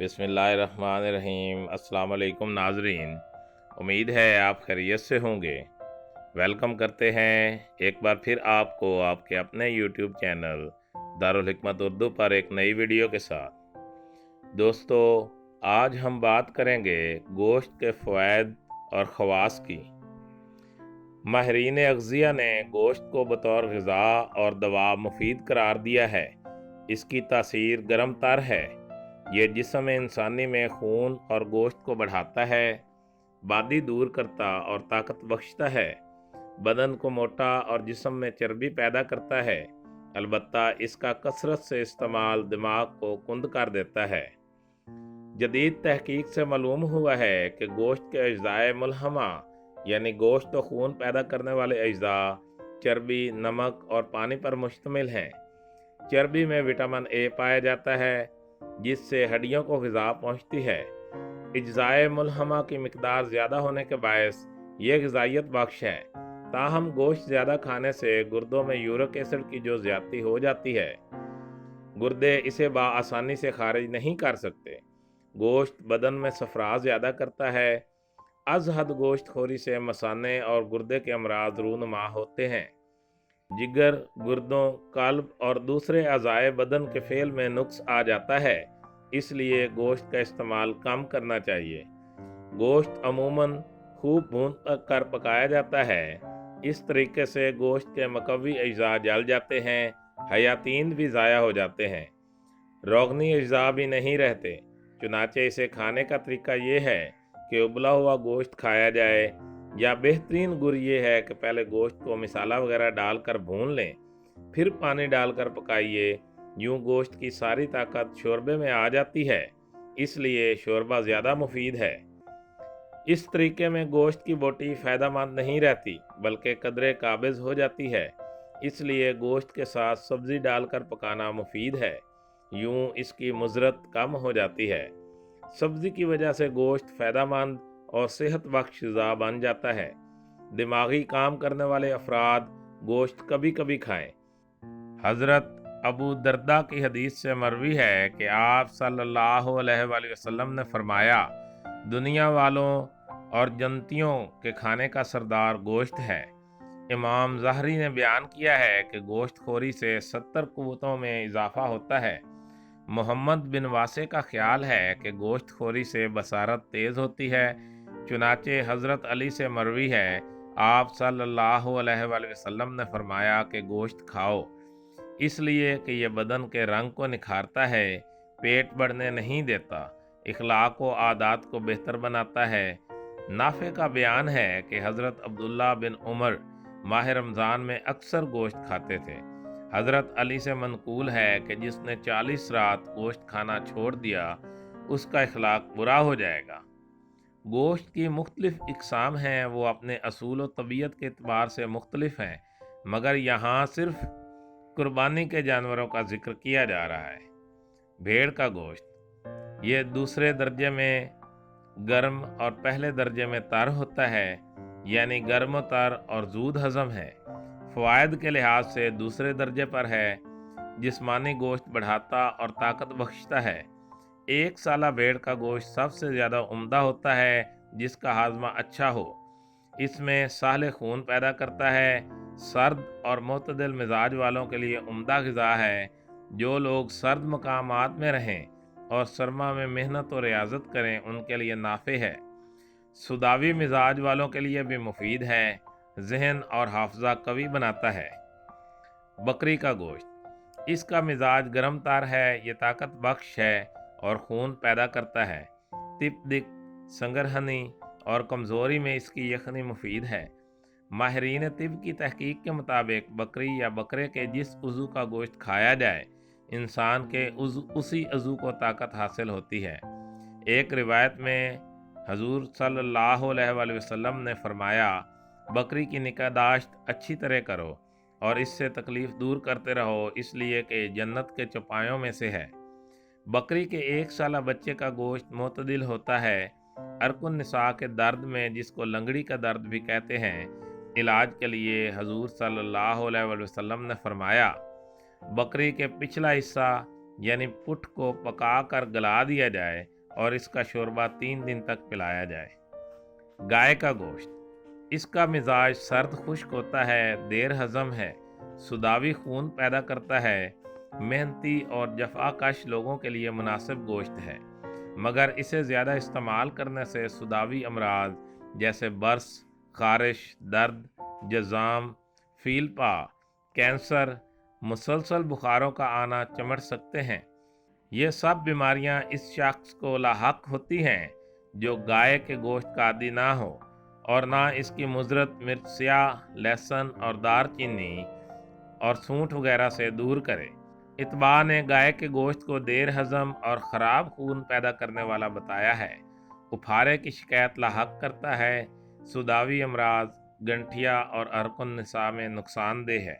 बिस्मिल्लाहिर्रहमानिर्रहीम। अस्सलाम वालेकुम नाजरीन, उम्मीद है आप खैरियत से होंगे। वेलकम करते हैं एक बार फिर आपको आपके अपने यूट्यूब चैनल दारुल हिकमत उर्दू पर एक नई वीडियो के साथ। दोस्तों, आज हम बात करेंगे गोश्त के फ़वाइद और ख़वास की। माहिरीन अग़ज़िया ने गोश्त को बतौर ग़िज़ा और दवा मुफीद करार दिया है। इसकी तासीर गरम तर है। ये जिस्म इंसानी में खून और गोश्त को बढ़ाता है, बादी दूर करता और ताकत बख्शता है, बदन को मोटा और जिस्म में चर्बी पैदा करता है। अलबत्ता इसका कसरत से इस्तेमाल दिमाग को कुंद कर देता है। जदीद तहकीक से मालूम हुआ है कि गोश्त के अज्जाए मुल्हमा यानी गोश्त और खून पैदा करने वाले अज्जा चर्बी, नमक और पानी पर मुश्तमिल हैं। चर्बी में विटामिन ए पाया जाता है, जिससे हड्डियों को ग़िज़ा पहुँचती है। अज्जाए मुल्हमा की मिकदार ज़्यादा होने के बायस ये ग़िज़ाइयत बख्श है। ताहम गोश्त ज़्यादा खाने से गुर्दों में यूरिक एसिड की जो ज़्यादती हो जाती है, गुर्दे इसे बआसानी से खारिज नहीं कर सकते। गोश्त बदन में सफरा ज़्यादा करता है। अज़ हद गोश्त खोरी से मसाने और गुर्दे के अमराज रूनुमा होते हैं। जिगर, गुर्दों, कल्ब और दूसरे अज़ाए बदन के फेल में नुक्स आ जाता है, इसलिए गोश्त का इस्तेमाल कम करना चाहिए। गोश्त अमूमन खूब भून कर पकाया जाता है। इस तरीके से गोश्त के मकवी अज्जा जल जाते हैं, हयातीन भी ज़ाया हो जाते हैं, रोगनी अज्जा भी नहीं रहते। चुनाचे इसे खाने का तरीका ये है कि उबला हुआ गोश्त खाया जाए, या बेहतरीन गुर ये है कि पहले गोश्त को मसाला वगैरह डालकर भून लें, फिर पानी डालकर पकाइए। यूं गोश्त की सारी ताकत शोरबे में आ जाती है, इसलिए शोरबा ज़्यादा मुफीद है। इस तरीके में गोश्त की बोटी फ़ायदेमंद नहीं रहती, बल्कि कदरे काबिज़ हो जाती है। इसलिए गोश्त के साथ सब्ज़ी डालकर पकाना मुफीद है। यूं इसकी मुज़रत कम हो जाती है। सब्ज़ी की वजह से गोश्त फ़ायदेमंद और सेहत बख्श ग़िज़ा बन जाता है। दिमागी काम करने वाले अफराद गोश्त कभी कभी खाएं। हज़रत अबू दर्दा की हदीस से मरवी है कि आप सल्लल्लाहु अलैहि वसल्लम ने फरमाया, दुनिया वालों और जन्नतियों के खाने का सरदार गोश्त है। इमाम ज़हरी ने बयान किया है कि गोश्त खोरी से 70 क़ुव्वतों में इजाफा होता है। मोहम्मद बिन वासे का ख्याल है कि गोश्त खोरी से बसारत तेज़ होती है। चुनाचे हज़रत अली से मरवी है, आप सल्लल्लाहु अलैहि वसल्लम ने फरमाया कि गोश्त खाओ, इसलिए कि यह बदन के रंग को निखारता है, पेट बढ़ने नहीं देता, इखलाक व आदात को बेहतर बनाता है। नाफे का बयान है कि हज़रत अब्दुल्ला बिन उमर माह रमज़ान में अक्सर गोश्त खाते थे। हज़रत अली से मनकूल है कि जिसने 40 रात गोश्त खाना छोड़ दिया, उसका इखलाक बुरा हो जाएगा। गोश्त की मुख्तलिफ इकसाम हैं, वो अपने असूल व तबीयत के एतबार से मुख्तलिफ हैं, मगर यहाँ सिर्फ कुर्बानी के जानवरों का जिक्र किया जा रहा है। भेड़ का गोश्त, ये दूसरे दर्जे में गर्म और पहले दर्जे में तर होता है, यानी गर्म तर और जूद हज़म है। फ़वाइद के लिहाज से दूसरे दर्जे पर है। जिस्मानी गोश्त बढ़ाता और ताकत बख्शता है। एक साला भेड़ का गोश्त सबसे ज़्यादा उम्दा होता है, जिसका हाजमा अच्छा हो। इसमें साले खून पैदा करता है। सर्द और मुतदिल मिजाज वालों के लिए उम्दा ग़िज़ा है। जो लोग सर्द मकामात में रहें और सरमा में मेहनत और रियाजत करें, उनके लिए नाफे है। सुदावी मिजाज वालों के लिए भी मुफीद है। जहन और हाफजा कवी बनाता है। बकरी का गोश्त, इसका मिजाज गर्म तार है, ये ताकत बख्श है और खून पैदा करता है। तिप दिक, संगरहनी और कमज़ोरी में इसकी यखनी मुफीद है। माहिरीन तिब की तहकीक के मुताबिक बकरी या बकरे के जिस उज़ू का गोश्त खाया जाए, इंसान के उसी उज़ू को ताकत हासिल होती है। एक रिवायत में हजूर सल्लल्लाहु अलैहि वसल्लम ने फरमाया, बकरी की निकाहदाश्त अच्छी तरह करो और इससे तकलीफ़ दूर करते रहो, इसलिए कि जन्नत के चौपायों में से है। बकरी के 1 साला बच्चे का गोश्त मोतदिल होता है। अरकुन निसा के दर्द में, जिसको लंगड़ी का दर्द भी कहते हैं, इलाज के लिए हजूर सल्लल्लाहु अलैहि वसल्लम ने फरमाया, बकरी के पिछला हिस्सा यानी पुट को पका कर गला दिया जाए और इसका शोरबा 3 दिन तक पिलाया जाए। गाय का गोश्त, इसका मिजाज सर्द खुश्क होता है, देर हजम है, सुदावी खून पैदा करता है, मेहनती और जफाकश लोगों के लिए मुनासिब गोश्त है, मगर इसे ज़्यादा इस्तेमाल करने से सुदावी अमराज जैसे बर्स, खारिश, दर्द, जज़ाम, फीलपा, कैंसर, मुसलसल बुखारों का आना चमट सकते हैं। ये सब बीमारियां इस शख्स को लाहक होती हैं जो गाय के गोश्त का आदी ना हो और ना इसकी मुजरत मिर्च स्याह, लहसुन और दारचीनी और सूंठ वगैरह से दूर करे। इतबा ने गाय के गोश्त को देर हजम और ख़राब खून पैदा करने वाला बताया है। उफारे की शिकायत लाहक करता है। सुदावी अमराज, गंठिया और अरकुन निसा में नुकसानदेह है।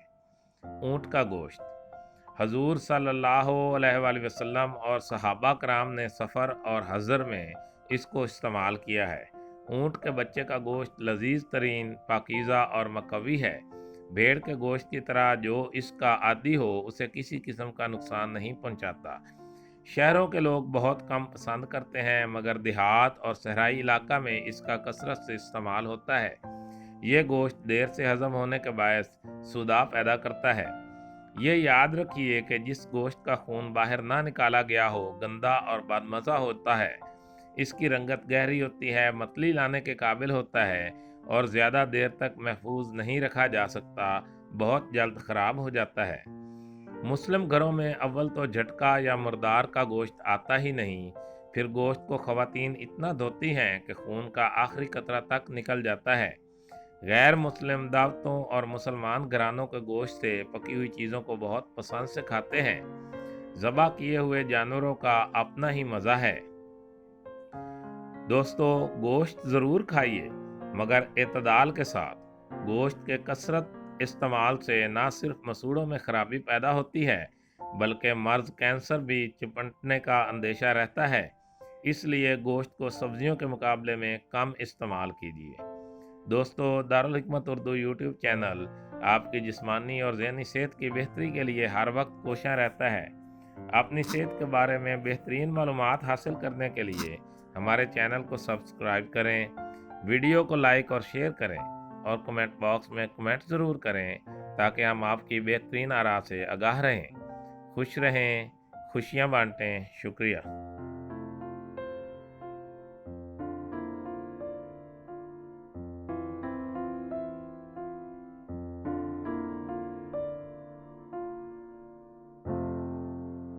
ऊँट का गोश्त, हजूर सल्लल्लाहु अलैहि वसल्लम और सहाबा कराम ने सफ़र और हज़र में इसको इस्तेमाल किया है। ऊँट के बच्चे का गोश्त लजीज तरीन, पाकीज़ा और मकवी है। भेड़ के गोश्त की तरह जो इसका आदी हो उसे किसी किस्म का नुकसान नहीं पहुंचाता। शहरों के लोग बहुत कम पसंद करते हैं, मगर देहात और सहराई इलाका में इसका कसरत से इस्तेमाल होता है। ये गोश्त देर से हजम होने के बायस सुदा पैदा करता है। ये याद रखिए कि जिस गोश्त का खून बाहर ना निकाला गया हो गंदा और बदमज़ा होता है। इसकी रंगत गहरी होती है, मतली लाने के काबिल होता है और ज़्यादा देर तक महफूज नहीं रखा जा सकता, बहुत जल्द ख़राब हो जाता है। मुस्लिम घरों में अव्वल तो झटका या मुर्दार का गोश्त आता ही नहीं, फिर गोश्त को ख़वातीन इतना धोती हैं कि खून का आखिरी कतरा तक निकल जाता है। गैर मुस्लिम दावतों और मुसलमान घरानों के गोश्त से पकी हुई चीज़ों को बहुत पसंद से खाते हैं। ज़बा किए हुए जानवरों का अपना ही मज़ा है। दोस्तों, गोश्त ज़रूर खाइए, मगर एतदाल के साथ। गोश्त के कसरत इस्तेमाल से ना सिर्फ मसूड़ों में खराबी पैदा होती है, बल्कि मर्ज कैंसर भी चिपटने का अंदेशा रहता है। इसलिए गोश्त को सब्जियों के मुकाबले में कम इस्तेमाल कीजिए। दोस्तों, दारुल हिकमत उर्दू यूट्यूब चैनल आपकी जिस्मानी और ज़हनी सेहत की बेहतरी के लिए हर वक्त कोशिश रहता है। अपनी सेहत के बारे में बेहतरीन मालूमात हासिल करने के लिए हमारे चैनल को सब्सक्राइब करें, वीडियो को लाइक और शेयर करें और कमेंट बॉक्स में कमेंट ज़रूर करें ताकि हम आपकी बेहतरीन आरा से आगाह रहें। खुश रहें, खुशियाँ बांटें। शुक्रिया।